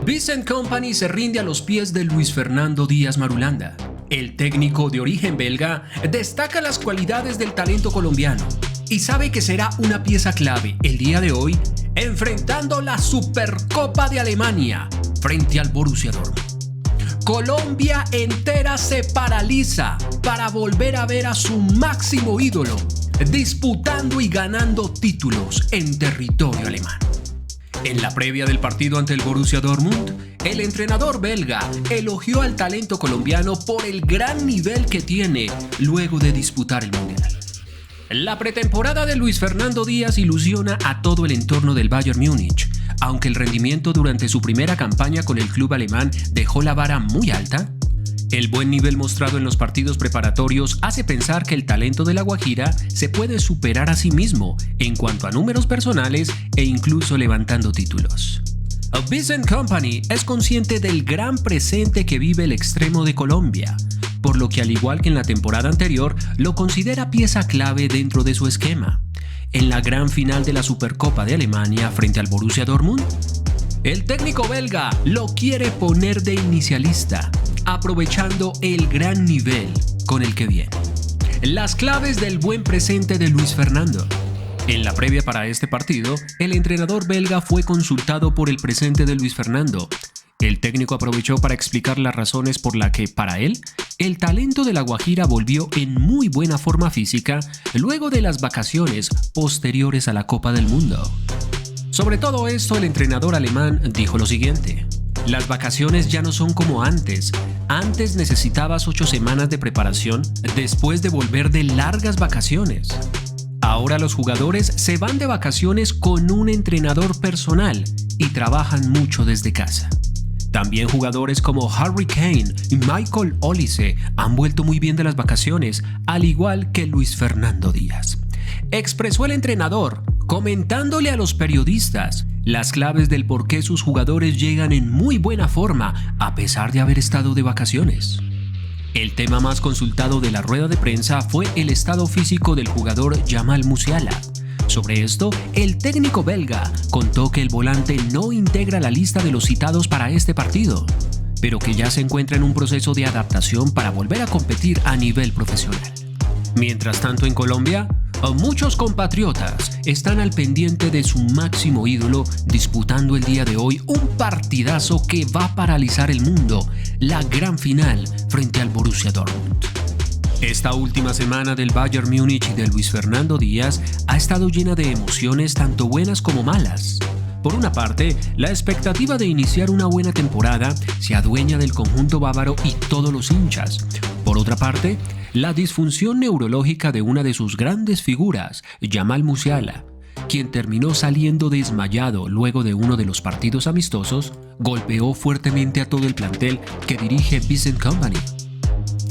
Vincent Kompany se rinde a los pies de Luis Fernando Díaz Marulanda. El técnico de origen belga destaca las cualidades del talento colombiano y sabe que será una pieza clave el día de hoy enfrentando la Supercopa de Alemania frente al Borussia Dortmund. Colombia entera se paraliza para volver a ver a su máximo ídolo disputando y ganando títulos en territorio alemán. En la previa del partido ante el Borussia Dortmund, el entrenador belga elogió al talento colombiano por el gran nivel que tiene luego de disputar el Mundial. La pretemporada de Luis Fernando Díaz ilusiona a todo el entorno del Bayern Múnich, aunque el rendimiento durante su primera campaña con el club alemán dejó la vara muy alta. El buen nivel mostrado en los partidos preparatorios hace pensar que el talento de La Guajira se puede superar a sí mismo en cuanto a números personales e incluso levantando títulos. Vincent Kompany es consciente del gran presente que vive el extremo de Colombia, por lo que al igual que en la temporada anterior, lo considera pieza clave dentro de su esquema. En la gran final de la Supercopa de Alemania frente al Borussia Dortmund, el técnico belga lo quiere poner de inicialista, aprovechando el gran nivel con el que viene. Las claves del buen presente de Luis Fernando. En la previa para este partido, el entrenador belga fue consultado por el presente de Luis Fernando. El técnico aprovechó para explicar las razones por las que, para él, el talento de La Guajira volvió en muy buena forma física luego de las vacaciones posteriores a la Copa del Mundo. Sobre todo esto, el entrenador alemán dijo lo siguiente: las vacaciones ya no son como antes. Antes necesitabas 8 semanas de preparación después de volver de largas vacaciones. Ahora los jugadores se van de vacaciones con un entrenador personal y trabajan mucho desde casa. También jugadores como Harry Kane y Michael Olise han vuelto muy bien de las vacaciones, al igual que Luis Fernando Díaz. Expresó el entrenador, comentándole a los periodistas las claves del por qué sus jugadores llegan en muy buena forma a pesar de haber estado de vacaciones. El tema más consultado de la rueda de prensa fue el estado físico del jugador Jamal Musiala. Sobre esto, el técnico belga contó que el volante no integra la lista de los citados para este partido, pero que ya se encuentra en un proceso de adaptación para volver a competir a nivel profesional. Mientras tanto, en Colombia, muchos compatriotas están al pendiente de su máximo ídolo disputando el día de hoy un partidazo que va a paralizar el mundo, la gran final frente al Borussia Dortmund. Esta última semana del Bayern Múnich y de Luis Fernando Díaz ha estado llena de emociones tanto buenas como malas. Por una parte, la expectativa de iniciar una buena temporada se adueña del conjunto bávaro y todos los hinchas. Por otra parte, la disfunción neurológica de una de sus grandes figuras, Jamal Musiala, quien terminó saliendo desmayado luego de uno de los partidos amistosos, golpeó fuertemente a todo el plantel que dirige Vincent Kompany.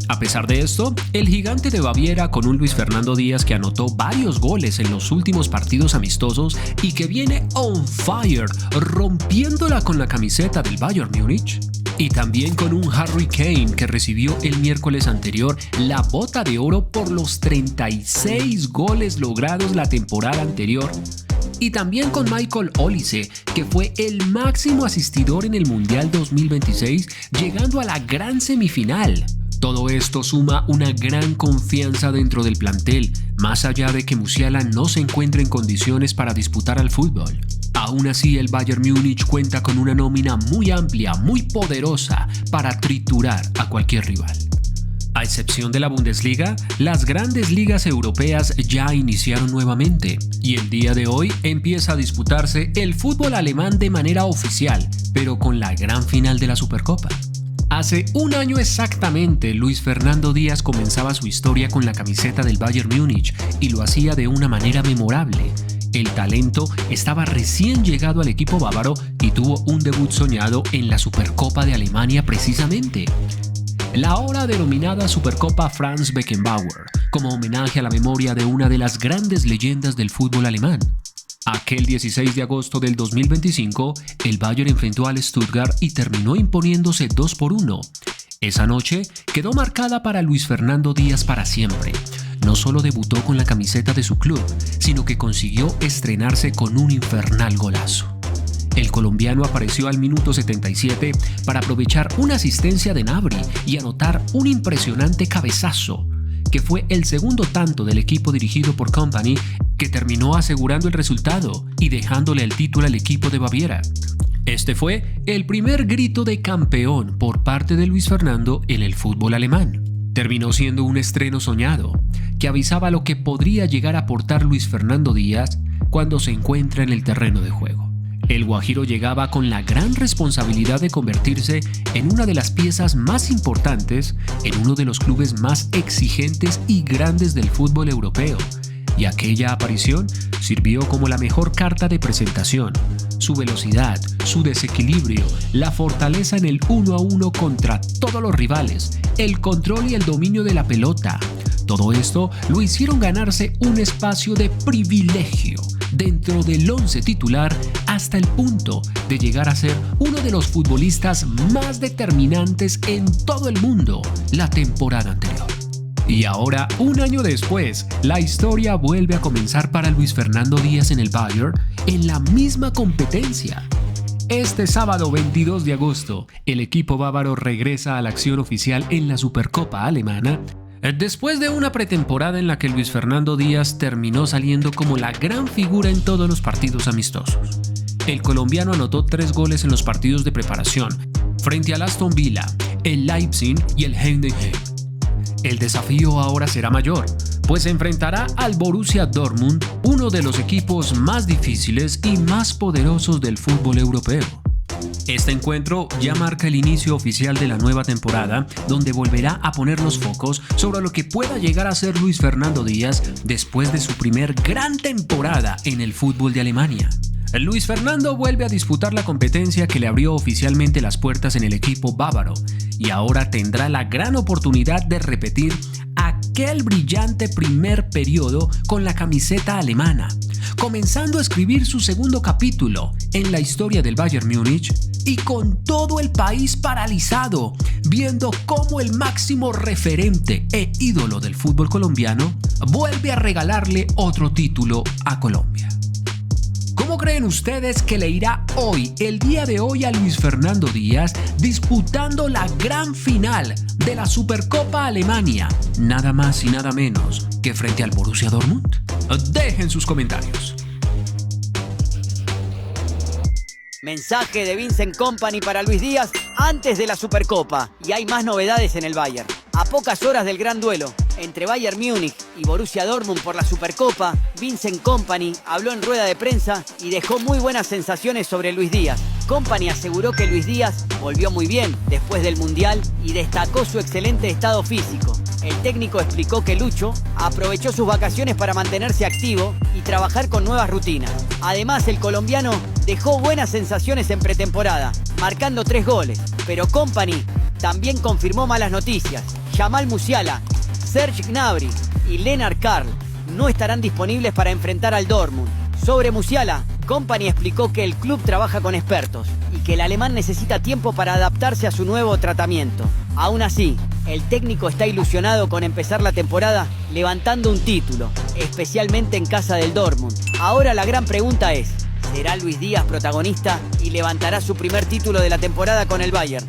A pesar de esto, el gigante de Baviera, con un Luis Fernando Díaz que anotó varios goles en los últimos partidos amistosos y que viene on fire, rompiéndola con la camiseta del Bayern Múnich, y también con un Harry Kane que recibió el miércoles anterior la bota de oro por los 36 goles logrados la temporada anterior, y también con Michael Olise, que fue el máximo asistidor en el Mundial 2026, llegando a la gran semifinal. Todo esto suma una gran confianza dentro del plantel, más allá de que Musiala no se encuentre en condiciones para disputar al fútbol. Aún así, el Bayern Múnich cuenta con una nómina muy amplia, muy poderosa para triturar a cualquier rival. A excepción de la Bundesliga, las grandes ligas europeas ya iniciaron nuevamente y el día de hoy empieza a disputarse el fútbol alemán de manera oficial, pero con la gran final de la Supercopa. Hace un año exactamente, Luis Fernando Díaz comenzaba su historia con la camiseta del Bayern Múnich y lo hacía de una manera memorable. El talento estaba recién llegado al equipo bávaro y tuvo un debut soñado en la Supercopa de Alemania precisamente. La ahora denominada Supercopa Franz Beckenbauer, como homenaje a la memoria de una de las grandes leyendas del fútbol alemán. Aquel 16 de agosto del 2025, el Bayern enfrentó al Stuttgart y terminó imponiéndose 2-1. Esa noche quedó marcada para Luis Fernando Díaz para siempre. No solo debutó con la camiseta de su club, sino que consiguió estrenarse con un infernal golazo. El colombiano apareció al minuto 77 para aprovechar una asistencia de Gnabry y anotar un impresionante cabezazo, que fue el segundo tanto del equipo dirigido por Kompany, que terminó asegurando el resultado y dejándole el título al equipo de Baviera. Este fue el primer grito de campeón por parte de Luis Fernando en el fútbol alemán. Terminó siendo un estreno soñado, que avisaba lo que podría llegar a aportar Luis Fernando Díaz cuando se encuentra en el terreno de juego. El guajiro llegaba con la gran responsabilidad de convertirse en una de las piezas más importantes en uno de los clubes más exigentes y grandes del fútbol europeo, y aquella aparición sirvió como la mejor carta de presentación. Su velocidad, su desequilibrio, la fortaleza en el 1 a 1 contra todos los rivales, el control y el dominio de la pelota. Todo esto lo hicieron ganarse un espacio de privilegio dentro del once titular hasta el punto de llegar a ser uno de los futbolistas más determinantes en todo el mundo la temporada anterior. Y ahora, un año después, la historia vuelve a comenzar para Luis Fernando Díaz en el Bayern en la misma competencia. Este sábado 22 de agosto, el equipo bávaro regresa a la acción oficial en la Supercopa alemana, después de una pretemporada en la que Luis Fernando Díaz terminó saliendo como la gran figura en todos los partidos amistosos. El colombiano anotó 3 goles en los partidos de preparación, frente al Aston Villa, el Leipzig y el Heidenheim. El desafío ahora será mayor, pues se enfrentará al Borussia Dortmund, uno de los equipos más difíciles y más poderosos del fútbol europeo. Este encuentro ya marca el inicio oficial de la nueva temporada, donde volverá a poner los focos sobre lo que pueda llegar a ser Luis Fernando Díaz después de su primer gran temporada en el fútbol de Alemania. Luis Fernando vuelve a disputar la competencia que le abrió oficialmente las puertas en el equipo bávaro, y ahora tendrá la gran oportunidad de repetir aquel brillante primer periodo con la camiseta alemana, comenzando a escribir su segundo capítulo en la historia del Bayern Múnich y con todo el país paralizado, viendo cómo el máximo referente e ídolo del fútbol colombiano vuelve a regalarle otro título a Colombia. ¿Cómo creen ustedes que le irá hoy, el día de hoy, a Luis Fernando Díaz disputando la gran final de la Supercopa Alemania, nada más y nada menos que frente al Borussia Dortmund? Dejen sus comentarios. Mensaje de Vincent Kompany para Luis Díaz antes de la Supercopa, y hay más novedades en el Bayern. A pocas horas del gran duelo entre Bayern Múnich y Borussia Dortmund por la Supercopa, Vincent Kompany habló en rueda de prensa y dejó muy buenas sensaciones sobre Luis Díaz. Kompany aseguró que Luis Díaz volvió muy bien después del Mundial y destacó su excelente estado físico. El técnico explicó que Lucho aprovechó sus vacaciones para mantenerse activo y trabajar con nuevas rutinas. Además, el colombiano dejó buenas sensaciones en pretemporada, marcando 3 goles. Pero Kompany también confirmó malas noticias. Jamal Musiala, Serge Gnabry y Lennart Karl no estarán disponibles para enfrentar al Dortmund. Sobre Musiala, Kompany explicó que el club trabaja con expertos y que el alemán necesita tiempo para adaptarse a su nuevo tratamiento. Aún así, el técnico está ilusionado con empezar la temporada levantando un título, especialmente en casa del Dortmund. Ahora la gran pregunta es, ¿será Luis Díaz protagonista y levantará su primer título de la temporada con el Bayern?